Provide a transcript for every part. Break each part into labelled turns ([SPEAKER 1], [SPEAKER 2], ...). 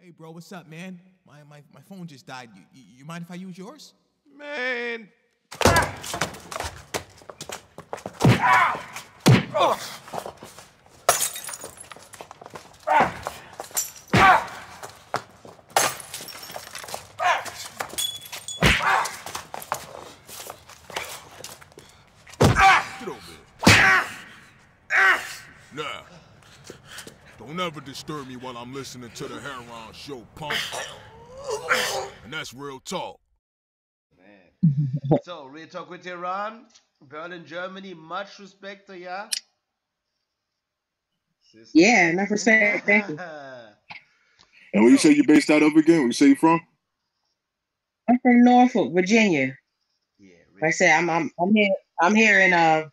[SPEAKER 1] Hey, bro, what's up, man? My phone just died. You mind if I use yours?
[SPEAKER 2] Man.
[SPEAKER 1] Get over here. Nah. Don't ever disturb me while I'm listening to the Heron Show, punk. And that's real talk.
[SPEAKER 3] Man. So, Real Talk with Iran, Berlin, Germany, much respect to ya. Sister.
[SPEAKER 4] Yeah, enough respect. Thank you.
[SPEAKER 2] And where you say you based out of again? Where you say you from?
[SPEAKER 4] I'm from Norfolk, Virginia.
[SPEAKER 3] Yeah,
[SPEAKER 4] Like I said, I'm here in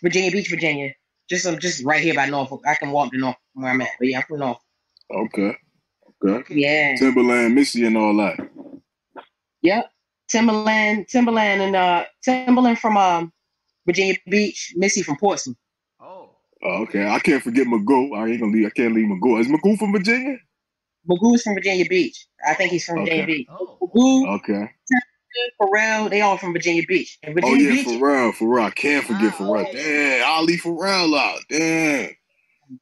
[SPEAKER 4] Virginia Beach, Virginia. I'm just right here by Norfolk. I can walk to Norfolk where I'm at. But yeah, I'm from Norfolk.
[SPEAKER 2] Okay.
[SPEAKER 4] Yeah.
[SPEAKER 2] Timberland, Missy, and all that.
[SPEAKER 4] Yep. Timberland from Virginia Beach, Missy from Portsmouth.
[SPEAKER 3] Oh,
[SPEAKER 2] okay. I can't forget Magoo. I can't leave Magoo. Is Magoo from Virginia?
[SPEAKER 4] Magoo's from Virginia Beach. I think he's from Virginia Beach.
[SPEAKER 3] Oh.
[SPEAKER 4] Magoo,
[SPEAKER 2] Okay.
[SPEAKER 4] Pharrell, they all from Virginia Beach. And Virginia Beach,
[SPEAKER 2] Pharrell. I can't forget Pharrell.
[SPEAKER 3] Okay.
[SPEAKER 2] Damn, I'll leave Pharrell out. Damn.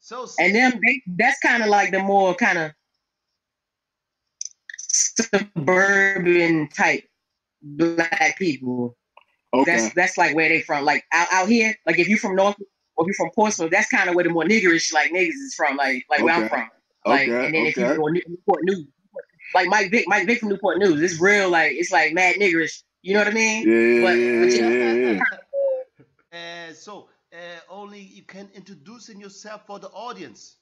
[SPEAKER 3] So,
[SPEAKER 4] and them, that's kind of like the more kind of suburban type black people.
[SPEAKER 2] Okay.
[SPEAKER 4] That's like where they from. Like out here, like if you from North or if you from Portsmouth, that's kind of where the more niggerish like niggas is from. Like where I'm from. Like and then if you go Newport News, like Mike Vick from Newport News, it's real like it's like mad niggerish. You know what I mean?
[SPEAKER 2] Yeah.
[SPEAKER 3] So, only you can introducing yourself for the audience,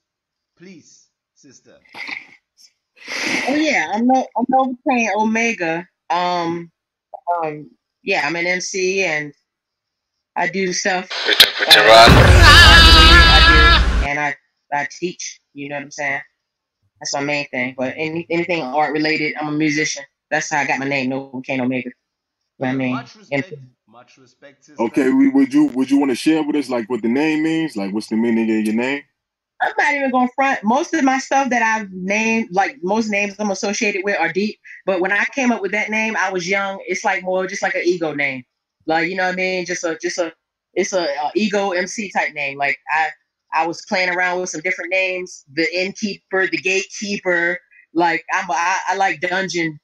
[SPEAKER 3] please, sister.
[SPEAKER 4] Oh yeah, I'm Novakane Omega. Yeah, I'm an MC and I do stuff. And I teach. You know what I'm saying? That's my main thing. But anything art related, I'm a musician. That's how I got my name, Novakane Omega. You know what I mean?
[SPEAKER 3] Much respect, sister.
[SPEAKER 2] Okay, would you want to share with us like what the name means? Like what's the meaning of your name?
[SPEAKER 4] I'm not even going to front. Most of my stuff that I've named, like most names I'm associated with are deep. But when I came up with that name, I was young. It's like more just like an ego name. Like, you know what I mean? It's a ego MC type name. Like I was playing around with some different names, the innkeeper, the gatekeeper. Like I like dungeon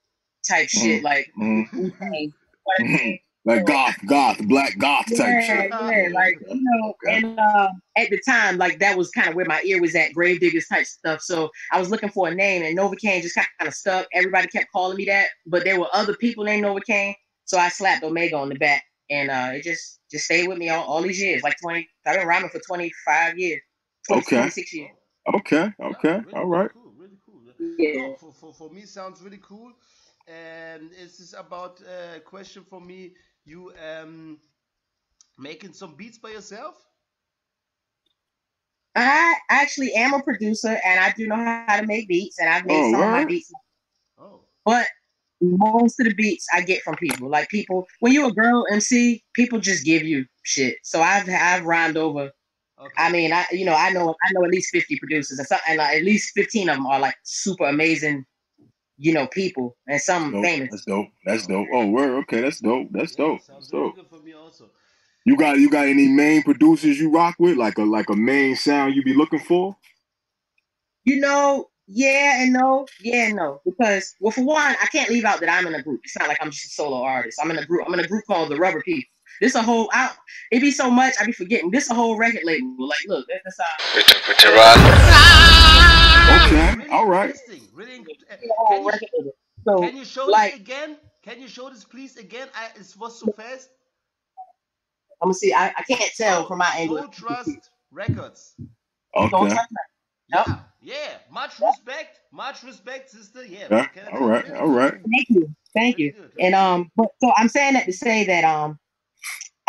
[SPEAKER 4] type shit. Like,
[SPEAKER 2] like black goth type shit.
[SPEAKER 4] Yeah, like you know, and at the time, like that was kind of where my ear was at, Gravediggers type stuff. So I was looking for a name, and Novakane just kind of stuck. Everybody kept calling me that, but there were other people named Novakane, so I slapped Omega on the back, and it just stayed with me all these years. Like 20, I've been rhyming for 25 years, 26 years.
[SPEAKER 2] Okay,
[SPEAKER 3] really,
[SPEAKER 2] all right.
[SPEAKER 3] Really cool.
[SPEAKER 4] Yeah.
[SPEAKER 3] No, for me, sounds really cool. And this is about a question for me. You making some beats by yourself?
[SPEAKER 4] I actually am a producer, and I do know how to make beats, and I've made some of my beats.
[SPEAKER 3] Oh.
[SPEAKER 4] But most of the beats I get from people. Like people, when you're a girl MC, people just give you shit. So I've rhymed over. Okay. I mean, I know at least 50 producers, and at least 15 of them are like super amazing, people, and some famous.
[SPEAKER 2] That's dope. Oh, word. Okay, that's dope.
[SPEAKER 3] Sounds really good for me also.
[SPEAKER 2] You got any main producers you rock with, like a main sound you be looking for?
[SPEAKER 4] Yeah and no. Because, well, for one, I can't leave out that I'm in a group. It's not like I'm just a solo artist. I'm in a group called the Rubber People. This a whole it be so much I be forgetting. This a whole record label. Like, look, that's
[SPEAKER 2] okay,
[SPEAKER 3] really
[SPEAKER 2] all right.
[SPEAKER 3] Really
[SPEAKER 4] so,
[SPEAKER 3] can you show this again? Can you show this please again? It was so fast.
[SPEAKER 4] I'm gonna see. I can't tell from my angle.
[SPEAKER 3] Don't Trust Records.
[SPEAKER 2] Okay.
[SPEAKER 4] Don't trust
[SPEAKER 3] Yep. Yeah. Much respect, sister. Yeah.
[SPEAKER 2] All right.
[SPEAKER 4] Thank you. And but so I'm saying that to say that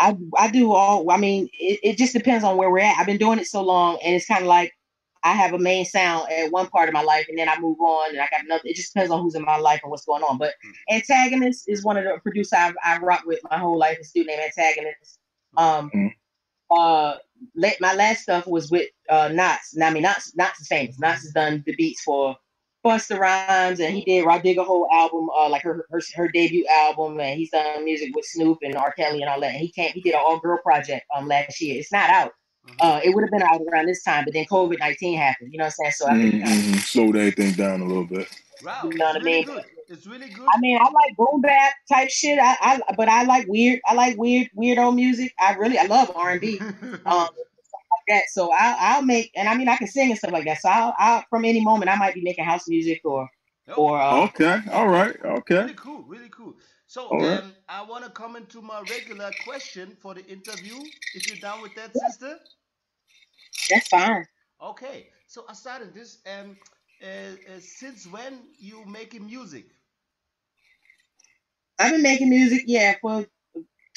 [SPEAKER 4] I do all. I mean, it just depends on where we're at. I've been doing it so long, and it's kind of like I have a main sound at one part of my life, and then I move on, and I got another. It just depends on who's in my life and what's going on. But Antagonist is one of the producers I rock with my whole life. This dude named Antagonist. My last stuff was with Knots. Now, I mean, Knots is famous. Knots has done the beats for Busta Rhymes, and he did Rodiga whole album, like her debut album, and he's done music with Snoop and R. Kelly and all that. And he did an all girl project last year. It's not out. It would have been out around this time, but then COVID-19 happened. You know what I'm saying? So I think
[SPEAKER 2] slowed everything down a little bit.
[SPEAKER 3] Wow,
[SPEAKER 4] you know what I mean?
[SPEAKER 3] good. It's really good.
[SPEAKER 4] I mean, I like boom bap type shit. But I like weirdo music. I love R&B. Like that. So I'll make, and I mean I can sing and stuff like that. So I'll from any moment I might be making house music or
[SPEAKER 2] okay, all right, okay.
[SPEAKER 3] Really cool. So
[SPEAKER 2] right.
[SPEAKER 3] I want to come into my regular question for the interview. If you're down with that, sister.
[SPEAKER 4] That's fine.
[SPEAKER 3] Okay. So I started this. Since when you making music?
[SPEAKER 4] I've been making music, for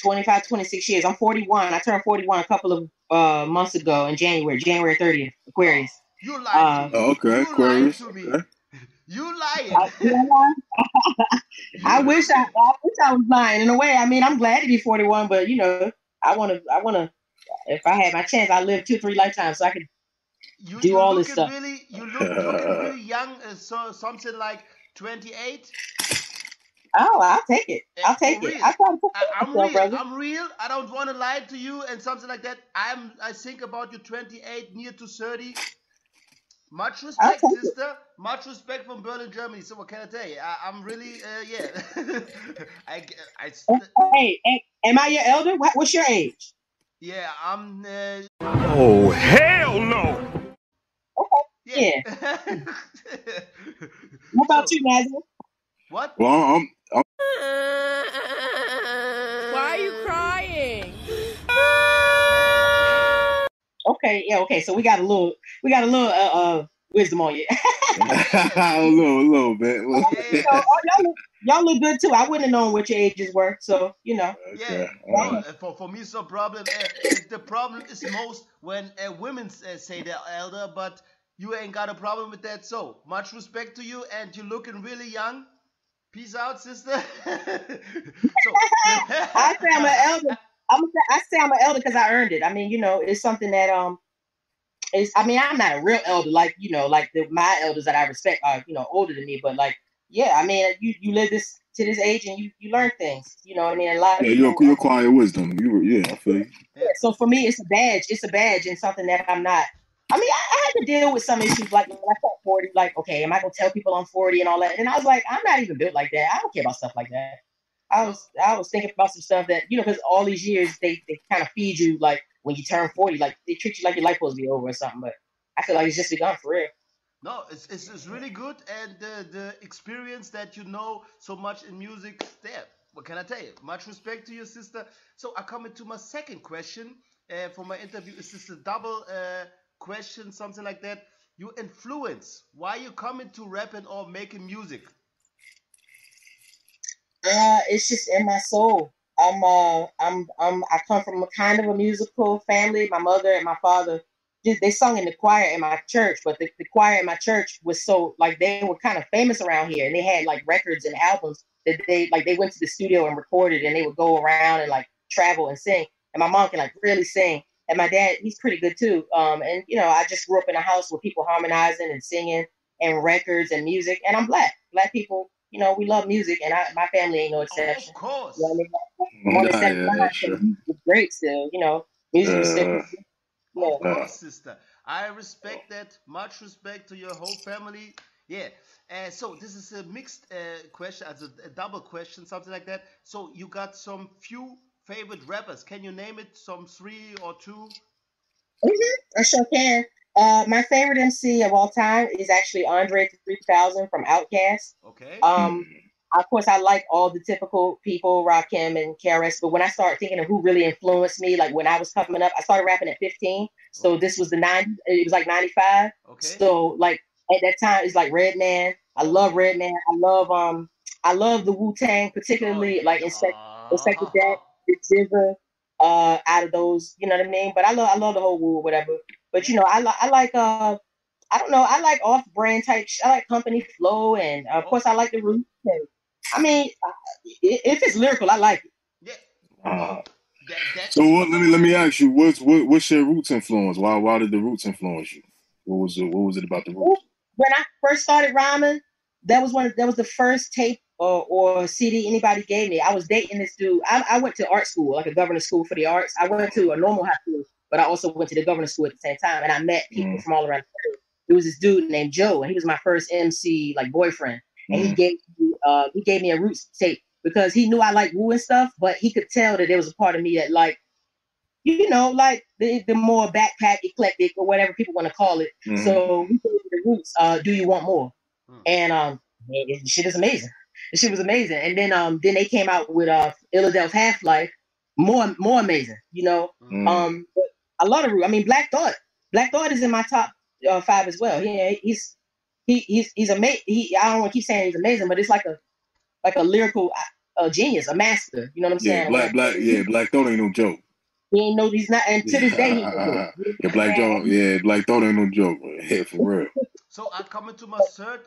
[SPEAKER 4] 25, 26 years. I'm 41. I turned 41 a couple of months ago in January 30th, Aquarius.
[SPEAKER 3] You lied to me.
[SPEAKER 2] Okay,
[SPEAKER 3] you
[SPEAKER 2] Aquarius.
[SPEAKER 3] Lied to me.
[SPEAKER 2] Okay.
[SPEAKER 3] You lying.
[SPEAKER 4] I wish I was lying in a way. I mean, I'm glad to be 41, but I wanna if I had my chance, I'd live 2-3 lifetimes so I could do all this stuff.
[SPEAKER 3] You looking really young, so something like 28.
[SPEAKER 4] Oh, I'll take it. I'll take it.
[SPEAKER 3] I'm real. I don't want to lie to you and something like that. I think about you 28, near to 30. Much respect, sister. Much respect from Berlin, Germany. So what can I tell you? I'm really,
[SPEAKER 4] Hey, am I your elder? What's your age?
[SPEAKER 3] Yeah, I'm.
[SPEAKER 1] Oh hell no!
[SPEAKER 4] Okay. Yeah. What about you, Nazareth?
[SPEAKER 3] What?
[SPEAKER 2] Well, I'm.
[SPEAKER 5] Why are you crying?
[SPEAKER 4] Okay, yeah, okay. So we got a little wisdom on you.
[SPEAKER 2] a little bit.
[SPEAKER 4] Y'all look good too. I wouldn't have known what your ages were, so
[SPEAKER 3] Yeah. For me, it's no problem. The problem is most when women say they're elder, but you ain't got a problem with that. So much respect to you, and you're looking really young. Peace out, sister.
[SPEAKER 4] I say I'm an elder. I say I'm an elder because I earned it. I mean, it's something that I'm not a real elder like my elders that I respect are older than me, but I mean you live to this age and you learn things. You know what I mean? A lot of
[SPEAKER 2] people, you acquire wisdom. I feel you.
[SPEAKER 4] Yeah, so for me, it's a badge. It's a badge and something that I'm not. I mean, I had to deal with some issues like when I felt 40. Like, okay, am I gonna tell people I'm 40 and all that? And I was like, I'm not even built like that. I don't care about stuff like that. I was thinking about some stuff that because all these years they kind of feed you like when you turn 40, like they treat you like your life supposed to be over or something. But I feel like it's just begun for real.
[SPEAKER 3] No, it's really good, and the experience that you know so much in music there. What can I tell you? Much respect to your sister. So I come into my second question for my interview. Is this a double question, something like that? You influence. Why you coming to rapping or making music?
[SPEAKER 4] It's just in my soul. I come from a kind of a musical family. My mother and my father, they sung in the choir in my church, but the choir in my church was so they were kind of famous around here, and they had records and albums that they went to the studio and recorded, and they would go around and travel and sing. And my mom can really sing, and my dad, he's pretty good too. And I just grew up in a house with people harmonizing and singing and records and music, and I'm black. Black people, we love music, and my family ain't no exception.
[SPEAKER 3] Of course.
[SPEAKER 4] You know what I mean?
[SPEAKER 2] Sure.
[SPEAKER 4] It's great still, music is still.
[SPEAKER 3] Of course, sister. I respect that. Much respect to your whole family. Yeah. So this is a mixed question, as a double question, something like that. So you got some few favorite rappers. Can you name it? Some 3 or 2?
[SPEAKER 4] I sure can. My favorite MC of all time is actually Andre 3000 from Outkast.
[SPEAKER 3] Okay.
[SPEAKER 4] Of course, I like all the typical people, Rakim and KRS, but when I started thinking of who really influenced me, when I was coming up, I started rapping at 15. So this was the 90s. It was 95.
[SPEAKER 3] Okay.
[SPEAKER 4] So at that time, it's Redman. I love Redman. I love the Wu-Tang, particularly Inspector Jack, the Jizza, out of those, you know what I mean? But I love the whole Wu, whatever. But I like I don't know, I like off-brand type. I like Company Flow, and of course I like the Roots. I mean, if it's lyrical, I like it.
[SPEAKER 3] Yeah.
[SPEAKER 2] So let me ask you, what's your Roots influence? Why did the Roots influence you? What was it about the Roots?
[SPEAKER 4] when I first started rhyming, that was the first tape or CD anybody gave me. I was dating this dude. I went to art school, like a government school for the arts. I went to a normal high school, but I also went to the government school at the same time, and I met people from all around the world. There was this dude named Joe, and he was my first MC like boyfriend, and he gave me a Roots tape because he knew I liked Wu and stuff, but he could tell that there was a part of me that like, you know, like the more backpack eclectic or whatever people want to call it. So he gave me the Roots. Do you want more? And shit is amazing. The shit was amazing. And then they came out with Illadelph's Half-Life, more amazing. You know, but a lot of Roots. I mean, Black Thought. Black Thought is in my top 5 as well. He's amazing. I don't want to keep saying he's amazing, but it's like a lyrical genius, a master. You know what I'm saying?
[SPEAKER 2] Black Thought ain't no joke.
[SPEAKER 4] He ain't no. He's not. And to this day,
[SPEAKER 2] Black Thought ain't no joke. Yeah, for real.
[SPEAKER 3] So I come into my third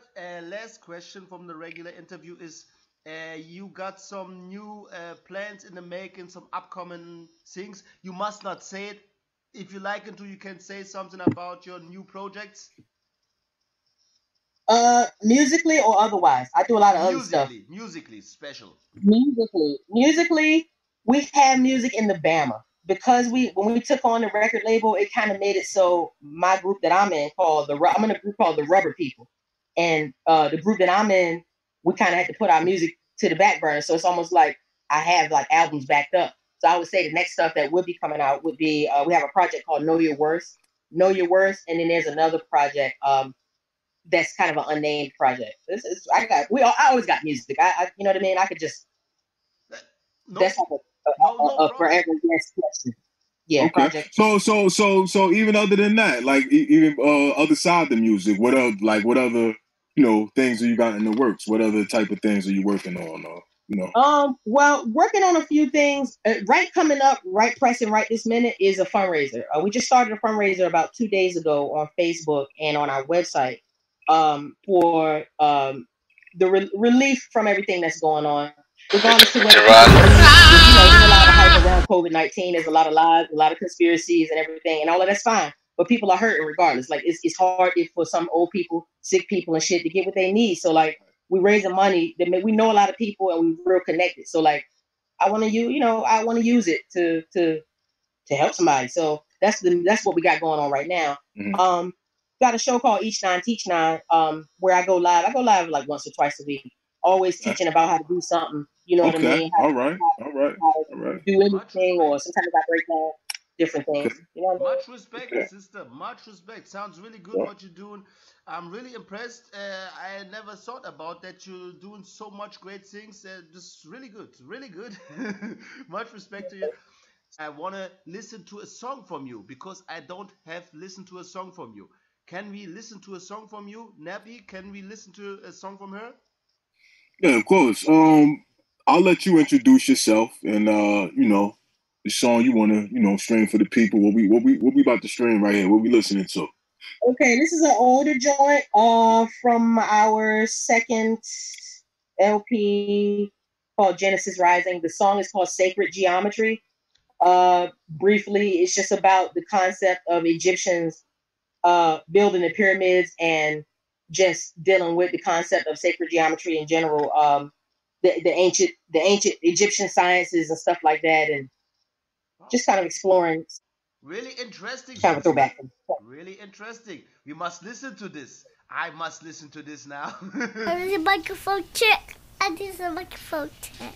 [SPEAKER 3] last question from the regular interview is, you got some new plans in the making, some upcoming things. You must not say it. If you like it, you can say something about your new projects.
[SPEAKER 4] Musically or otherwise, I do a lot of other stuff.
[SPEAKER 3] Musically, special.
[SPEAKER 4] Musically, we have music in the Bama. Because when we took on the record label, it kind of made it so my group that I'm in I'm in a group called the Rubber People, and the group that I'm in, we kind of had to put our music to the back burner. So it's almost like I have like albums backed up. So I would say the next stuff that would be coming out would be we have a project called Know Your Worth, and then there's another project that's kind of an unnamed project. I always got music. I you know what I mean. I could just that's like a forever yes question. Yeah. Okay. Project.
[SPEAKER 2] So even other than that, like even other side of the music, what other things are you got in the works? What other type of things are you working on?
[SPEAKER 4] Well, working on a few things. Coming up, pressing right this minute is a fundraiser. We just started a fundraiser about 2 days ago on Facebook and on our website for the relief from everything that's going on. Regardless of whether there's a lot of hype around COVID-19, there's a lot of lies, a lot of conspiracies and everything, and all of that's fine. But people are hurting regardless. Like it's hard for some old people, sick people and shit to get what they need. So like we raising money. We know a lot of people and we're real connected. So like I want to use it to help somebody. So that's what we got going on right now. Got a show called Each Nine Teach Nine, where I go live. I go live like once or twice a week. Always teaching about how to do something. You know what I mean?
[SPEAKER 2] All right.
[SPEAKER 4] Do anything, or sometimes I break down different things. You know what I mean?
[SPEAKER 3] Much respect, sister. Much respect. Sounds really good what you're doing. I'm really impressed. I never thought about that you're doing so much great things. Just really good. Really good. Much respect to you. I want to listen to a song from you because I don't have listened to a song from you. Can we listen to a song from you, Nappy? Can we listen to a song from her?
[SPEAKER 2] Yeah, of course. I'll let you introduce yourself and the song you want to stream for the people. What we about to stream right here? What we listening to?
[SPEAKER 4] Okay, this is an older joint from our second LP called Genesis Rising. The song is called Sacred Geometry. Briefly, it's just about the concept of Egyptians building the pyramids and just dealing with the concept of sacred geometry in general, the ancient Egyptian sciences and stuff like that, and just kind of exploring.
[SPEAKER 3] Really interesting.
[SPEAKER 4] Kind of a throwback.
[SPEAKER 3] Really interesting. We must listen to this. I must listen to this now.
[SPEAKER 6] There's a microphone check. And there's a microphone check.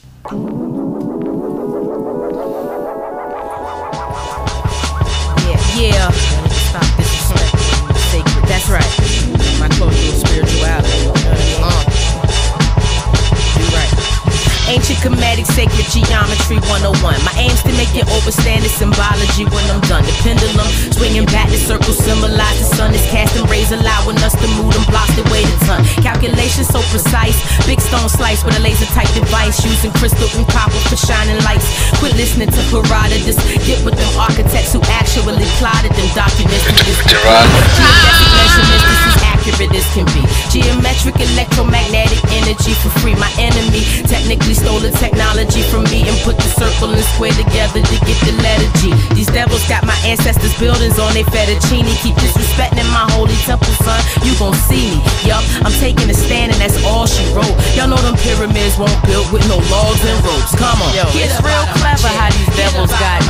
[SPEAKER 7] Yeah. Stop disrespecting sacred. That's right. My cultural spirituality. You're right. Ancient Kemetic Sacred Geometry 101. My aim's to make you overstand the symbology when I'm done. The pendulum swinging back, the circle symbolize the sun is casting rays, allowing us to move them blocks the way to ton. Calculation so precise, big stone slice with a laser type device, using crystal and copper for shining lights. Quit listening to Herodotus, get with them architects who actually plotted them documents. Geodesic measurements, this is accurate as can be. Geometric electromagnetic energy for free. My enemy technically stole the technology from me and put the circle circle and square together to get the letter G. These devils got my ancestors' buildings on they fettuccine. Keep disrespecting my holy temple, son, you gon' see me. Yup, I'm taking a stand and that's all she wrote. Y'all know them pyramids won't build with no logs and ropes. Come on, yo, it's real clever how these devils got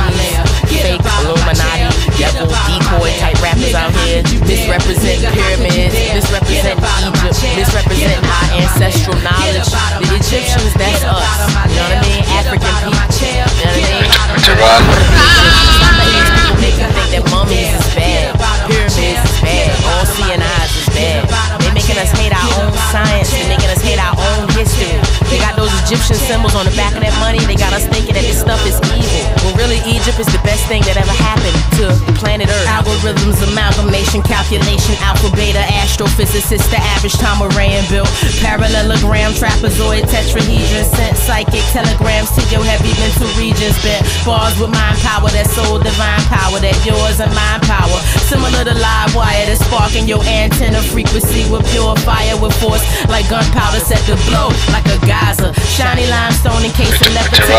[SPEAKER 7] these fake Illuminati, devil, decoy type rappers out here. Misrepresenting pyramids, misrepresenting Egypt, misrepresenting our ancestral knowledge. The Egyptians, that's us. You know what I mean? African people. You know what I mean? People make you think that mummies is bad, pyramids is bad, all seeing eyes is bad. They making us hate our own science. They making us hate our own history. They got those Egyptian symbols on the back of that money. They got us thinking that this stuff is evil. When really Egypt is the best thing that ever happened to planet Earth. Algorithms, amalgamation, calculation, alpha, beta, astrophysicist, the average time a ray and built. Parallelogram, trapezoid, tetrahedron, sent psychic telegrams to your heavy mental regions. Bent bars with mind power, that soul divine power, that yours and mine power. Similar to live wire, that's sparking your antenna frequency with pure fire, with force like gunpowder set to blow like a geyser. Shiny limestone in case of levitation.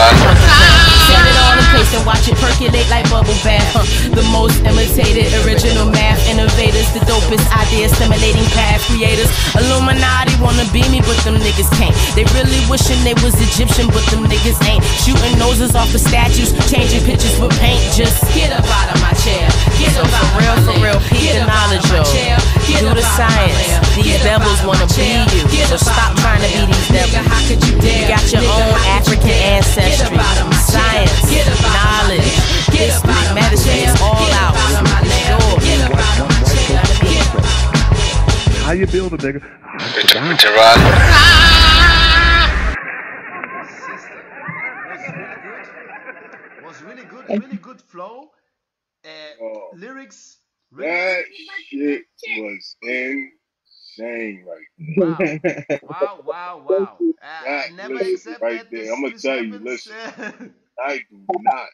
[SPEAKER 7] Set it all in place and watch it percolate like bubble bath. The most imitated, original math innovators, the dopest idea stimulating path creators. Illuminati wanna be me, but them niggas can't. They really wishing they was Egyptian, but them niggas ain't. Shooting noses off of statues, changing pictures with paint. Just get up out of my chair. Get up out for real, peep the knowledge, yo. Do the science. These devils wanna be you, so stop trying to be these devils. You got your own African ancestry, science, knowledge, history, medicine, it's all out.
[SPEAKER 8] How you build a nigga?
[SPEAKER 3] Was really good flow. Lyrics.
[SPEAKER 2] That shit was insane right
[SPEAKER 3] Wow. I never accept
[SPEAKER 2] right
[SPEAKER 3] that
[SPEAKER 2] there. I'm gonna tell you, listen, I do not.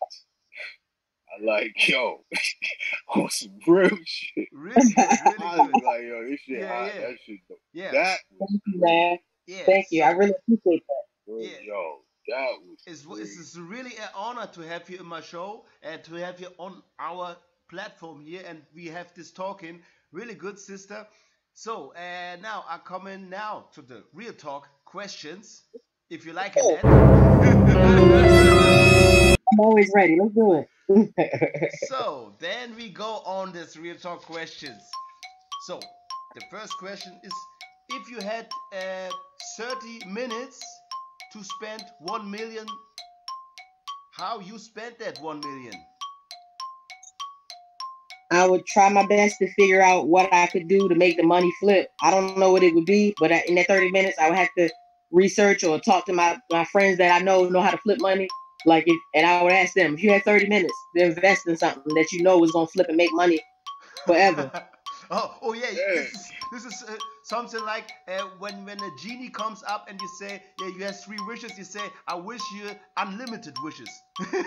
[SPEAKER 2] I like, yo, on some real shit.
[SPEAKER 3] Really good.
[SPEAKER 2] I was like, yo, this shit hot. That shit, that was
[SPEAKER 4] Thank you, man.
[SPEAKER 3] Yeah.
[SPEAKER 4] Thank you. I really appreciate that.
[SPEAKER 3] Yeah.
[SPEAKER 2] Yo, that was
[SPEAKER 3] It's really an honor to have you in my show and to have you on our platform here, and we have this talking. Really good, sister. So, now I come in now to the real talk questions. If you like it,
[SPEAKER 4] I'm always ready. Let's do it.
[SPEAKER 3] So, then we go on this real talk questions. So, the first question is, if you had 30 minutes to spend 1 million, how you spent that 1 million?
[SPEAKER 4] I would try my best to figure out what I could do to make the money flip. I don't know what it would be, but in that 30 minutes, I would have to research or talk to my friends that I know how to flip money. And I would ask them, if you had 30 minutes to invest in something that you know was going to flip and make money forever.
[SPEAKER 3] oh yeah. This is something like when a genie comes up and you say, yeah, you have 3 wishes. You say, I wish you unlimited wishes.
[SPEAKER 2] kind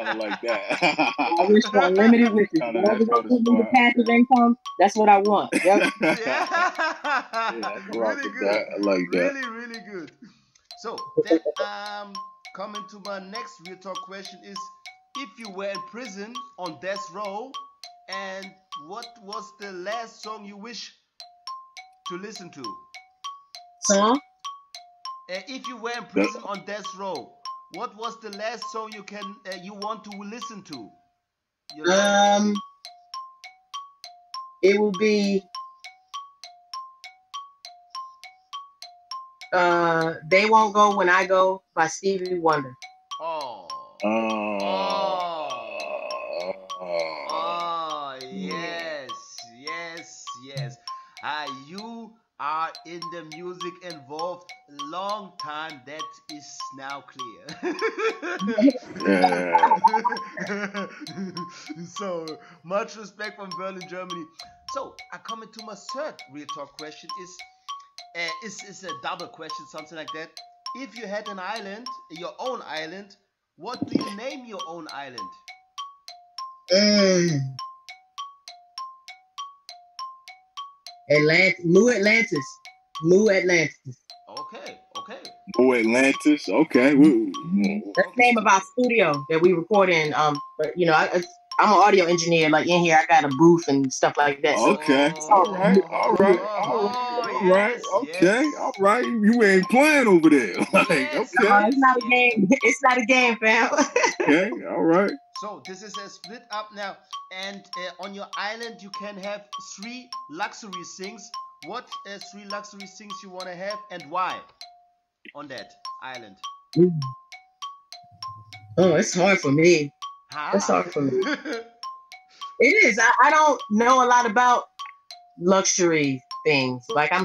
[SPEAKER 2] of like that.
[SPEAKER 4] I wish for unlimited wishes. Whatever goes with the passive income, that's what I want. Yep.
[SPEAKER 3] Really good.
[SPEAKER 2] I like that.
[SPEAKER 3] Really good. So then, coming to my next real talk question is, if you were in prison on death row, and what was the last song you wish to listen to?
[SPEAKER 4] Song?
[SPEAKER 3] If you were in prison on death row, what was the last song you want to listen to?
[SPEAKER 4] It would be They Won't Go When I Go by Stevie Wonder.
[SPEAKER 3] Yes. You are in the music involved long time. That is now clear. So much respect from Berlin, Germany. So I come into my third real talk question is a double question, something like that. If you had an island, your own island, what do you name your own island?
[SPEAKER 4] New Atlantis.
[SPEAKER 3] Okay.
[SPEAKER 2] Oh, Atlantis. Okay.
[SPEAKER 4] That's the name of our studio that we record in. But you know, I'm an audio engineer. Like in here, I got a booth and stuff like that. So
[SPEAKER 2] Okay.
[SPEAKER 4] it's
[SPEAKER 2] All right. All right. All right.
[SPEAKER 3] Yes,
[SPEAKER 2] Okay.
[SPEAKER 3] yes.
[SPEAKER 2] All right. You ain't playing over there. Like,
[SPEAKER 3] Yes,
[SPEAKER 2] okay.
[SPEAKER 4] it's not a
[SPEAKER 3] yes.
[SPEAKER 4] game. It's not a game, fam.
[SPEAKER 2] Okay. All right.
[SPEAKER 3] So this is a split up now, and on your island you can have 3 luxury things. What 3 luxury things you want to have and why on that island?
[SPEAKER 4] Oh, it's hard for me. It's hard for me. It is. I don't know a lot about luxury things. Like I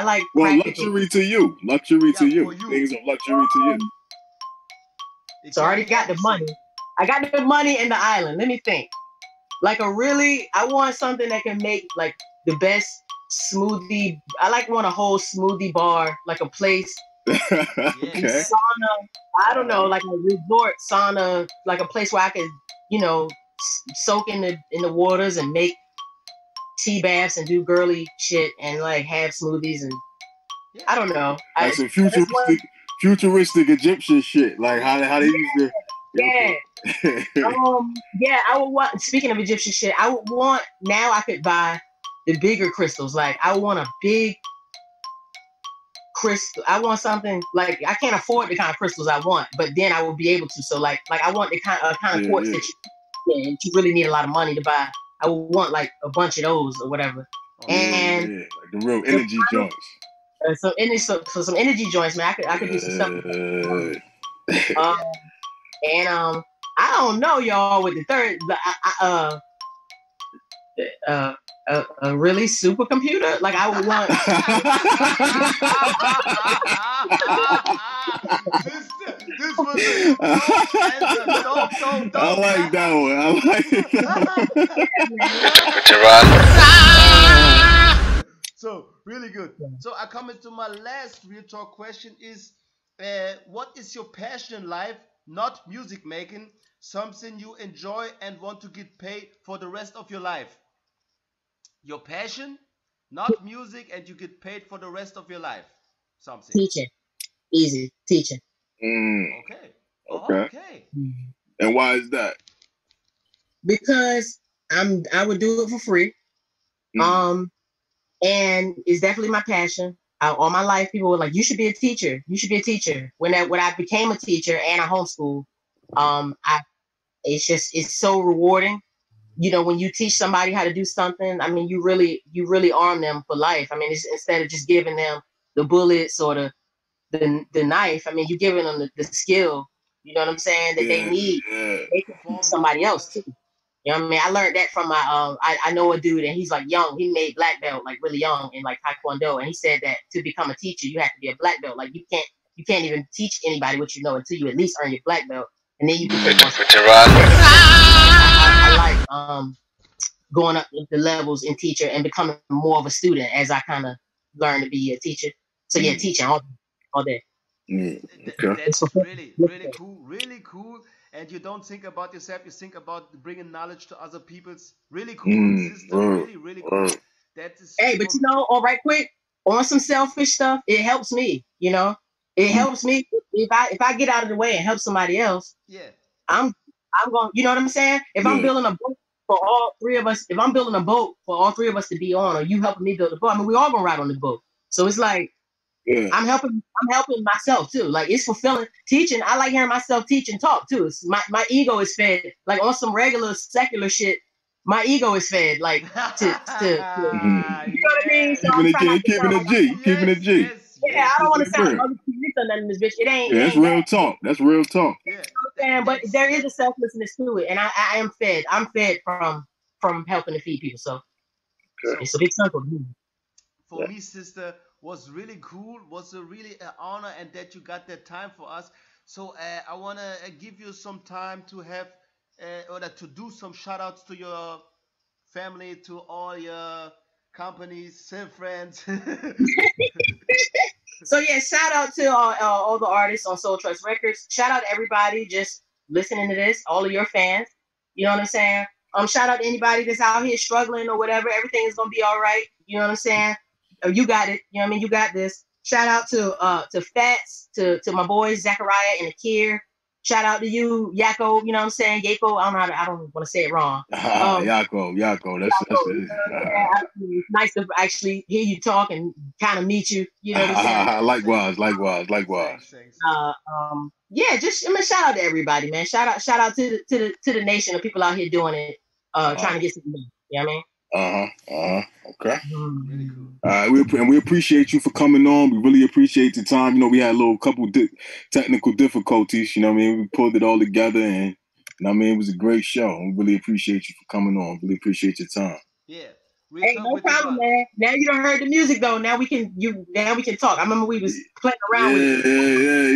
[SPEAKER 4] like practical.
[SPEAKER 2] Luxury to you. Luxury to you.
[SPEAKER 3] For you.
[SPEAKER 2] Things of luxury to you.
[SPEAKER 4] So I already got the money. I got the money and the island. Let me think. Like I want something that can make like the best smoothie. Want a whole smoothie bar, like a place.
[SPEAKER 2] Okay.
[SPEAKER 4] Sauna. I don't know, like a resort sauna, like a place where I could, you know, soak in the waters and make tea baths and do girly shit and like have smoothies and I don't know.
[SPEAKER 2] Like some futuristic Egyptian shit. Like how they used to.
[SPEAKER 4] Yeah. I would want. Speaking of Egyptian shit, I would want. Now I could buy the bigger crystals. Like I want a big crystal. I want something like I can't afford the kind of crystals I want, but then I will be able to. So like I want the kind of quartz that you really need a lot of money to buy. I would want like a bunch of those or whatever. Like
[SPEAKER 2] the real energy joints.
[SPEAKER 4] So some energy joints, man. I could do some stuff. I don't know, y'all. With the third, a really supercomputer. Like I would want.
[SPEAKER 3] this was don't.
[SPEAKER 2] I like that one. I like
[SPEAKER 3] it. So really good. So I come into my last real talk question is, what is your passion in life? Not music making, something you enjoy and want to get paid for the rest of your life. Your passion, not music, and you get paid for the rest of your life. Something.
[SPEAKER 4] Teaching. Easy. Teaching.
[SPEAKER 3] Okay.
[SPEAKER 2] And why is that?
[SPEAKER 4] Because I would do it for free. And it's definitely my passion. All my life, people were like, "You should be a teacher. You should be a teacher." When I became a teacher and I homeschool, it's so rewarding. You know, when you teach somebody how to do something, I mean, you really arm them for life. I mean, instead of just giving them the bullets or the knife, I mean, you're giving them the skill. You know what I'm saying? That they need. They can teach somebody else too. You know what I mean? I learned that from my I know a dude and he's like young. He made black belt like really young in like Taekwondo, and he said that to become a teacher you have to be a black belt. Like you can't even teach anybody what you know until you at least earn your black belt, and then you can take on. I like going up the levels in teacher and becoming more of a student as I kind of learn to be a teacher. So yeah, teaching all day.
[SPEAKER 3] That's really cool. And you don't think about yourself, you think about bringing knowledge to other people's. Really cool system, really cool. That is.
[SPEAKER 4] Hey, but you know, all right, quick on some selfish stuff, it helps me. You know, it helps me if I get out of the way and help somebody else.
[SPEAKER 3] Yeah,
[SPEAKER 4] I'm going. You know what I'm saying? If I'm building a boat for all three of us, if I'm building a boat for all three of us to be on, or you helping me build a boat, I mean, we all gonna ride on the boat. So it's like. Yeah. I'm helping myself too. Like it's fulfilling. Teaching, I like hearing myself teach and talk too. It's my ego is fed. Like on some regular secular shit, my ego is fed. Like to you know what I mean? So
[SPEAKER 2] keeping it G.
[SPEAKER 4] Yeah, I don't want to sound like or nothing in this bitch. It ain't.
[SPEAKER 2] Yeah, that's real talk. That's real talk.
[SPEAKER 3] Yeah.
[SPEAKER 4] You know what I'm saying? But there is a selflessness to it, and I am fed. I'm fed from helping to feed people. So it's a big circle to me.
[SPEAKER 3] For me, sister, was really cool. Was a really honor, and that you got that time for us. So I wanna give you some time to have or to do some shout outs to your family, to all your companies, friends.
[SPEAKER 4] So yeah, shout out to all the artists on Soul Trust Records. Shout out to everybody just listening to this, all of your fans. You know what I'm saying? Shout out to anybody that's out here struggling or whatever. Everything is gonna be all right. You know what I'm saying? You got it. You know what I mean? You got this. Shout out to Fats, to my boys Zachariah and Akir. Shout out to you, Yako. You know what I'm saying? Yako. I don't want to say it wrong.
[SPEAKER 2] Yako. That's it.
[SPEAKER 4] It's nice to actually hear you talk and kind of meet you. You know what I'm
[SPEAKER 2] saying? Likewise.
[SPEAKER 4] Yeah, just shout out to everybody, man. Shout out to the nation of people out here doing it, trying to get something done. You know what I mean?
[SPEAKER 2] Okay.
[SPEAKER 3] Really cool.
[SPEAKER 2] We appreciate you for coming on. We really appreciate the time. You know, we had a couple technical difficulties. You know what I mean? We pulled it all together, and you know what I mean? It was a great show. We really appreciate you for coming on. Really appreciate your time.
[SPEAKER 3] Yeah.
[SPEAKER 4] Hey, no problem, man. Now you don't heard the music though. Now we can talk. I remember we was playing around with it.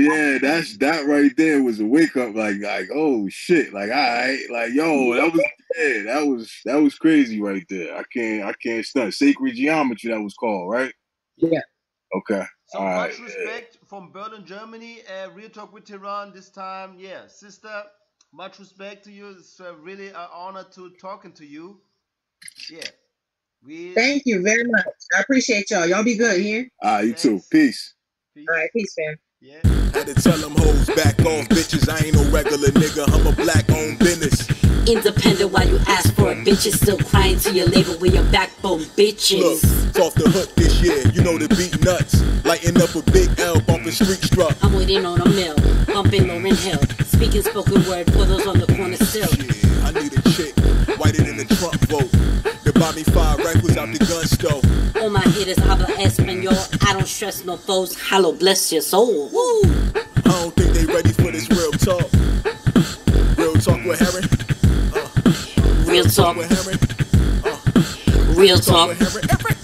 [SPEAKER 2] Yeah. That right there was a wake up. Like oh shit. Like all right. Like yo, that was crazy right there. I can't stunt. Sacred Geometry, that was called, right?
[SPEAKER 4] Yeah.
[SPEAKER 2] Okay.
[SPEAKER 3] So
[SPEAKER 2] all
[SPEAKER 3] much
[SPEAKER 2] right.
[SPEAKER 3] respect from Berlin, Germany. Real Talk with Tehran this time. Yeah, sister. Much respect to you. It's really an honor to talking to you. Yeah.
[SPEAKER 4] Thank you very much. I appreciate y'all. Y'all be good here.
[SPEAKER 2] You too. Peace.
[SPEAKER 4] All right, peace, fam.
[SPEAKER 3] Yeah.
[SPEAKER 1] Had to tell them hoes back off, bitches. I ain't no regular nigga. I'm a black-owned business.
[SPEAKER 8] Independent while you ask for it, bitches. Still crying to your label with your backbone, bitches.
[SPEAKER 1] Look, it's off the hook this year. You know the beat nuts. Lighting up a big L, bumping street struck.
[SPEAKER 8] I'm waiting on a mill, bumping Lauren Hill. Speaking spoken word for those on the corner still.
[SPEAKER 1] Yeah, I need a chick, whiter than the Trump vote. They buy me 5 rifles out the gun store.
[SPEAKER 8] All my hitters habla Espanol. I don't stress no foes. Hello, bless your soul. Woo!
[SPEAKER 1] I don't think they ready for this real talk. Real talk with Herring.
[SPEAKER 8] Real talk
[SPEAKER 1] with Herring.
[SPEAKER 8] Real talk.
[SPEAKER 1] With Herring.